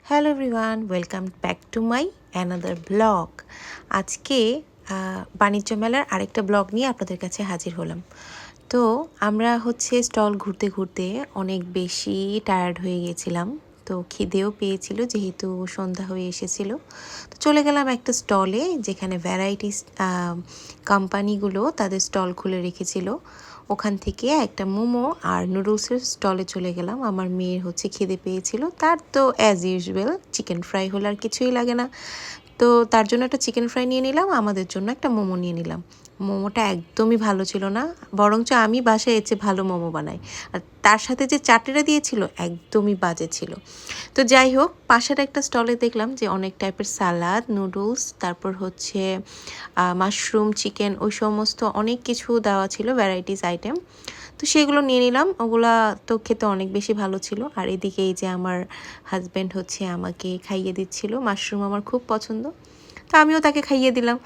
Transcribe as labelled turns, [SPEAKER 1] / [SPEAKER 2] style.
[SPEAKER 1] Hello everyone, welcome back to my another blog. আজকে বাণিজ্য মেলার আরেকটা ব্লগ নিয়ে আপনাদের কাছে হাজির হলাম। তো আমরা স্টল ঘুরতে ঘুরতে অনেক বেশি টায়ার্ড হয়ে গেছিলাম। তো খিদেও পেয়েছিল যেহেতু সন্ধ্যা হয়ে এসেছিল। তো চলে গেলাম একটা স্টলে যেখানে ভ্যারাইটিস কোম্পানিগুলো তাদের স্টল খুলে রেখেছিল। ওখান থেকে একটা মোমো আর নুডলসের স্টলে চলে গেলাম। আমার মেয়ের খিদে পেয়েছিল, তার তো অ্যাজ ইউজুয়াল চিকেন ফ্রাই হলে আর কিছুই লাগে না। তো তার জন্য একটা চিকেন ফ্রাই নিয়ে নিলাম, আমাদের জন্য একটা মোমো নিয়ে নিলাম। মোমোটা একদমই ভালো ছিল না, বরঞ্চ আমি বাসায় এর চেয়ে ভালো মোমো বানাই। আর তার সাথে যে চাটনিটা দিয়েছিল একদমই বাজে ছিল। তো যাই হোক, পাশের একটা স্টলে দেখলাম যে অনেক টাইপের সালাদ, নুডলস, তারপর মাশরুম, চিকেন, ওই সমস্ত অনেক কিছু দেওয়া ছিল, ভ্যারাইটিস আইটেম। তো সেগুলো নিয়ে নিলাম, ওগুলা তো খেতে অনেক বেশি ভালো ছিল। আর এদিকে এই যে আমার হাজব্যান্ড আমাকে খাইয়ে দিচ্ছিল। মাশরুম আমার খুব পছন্দ, তো আমিও তাকে খাইয়ে দিলাম।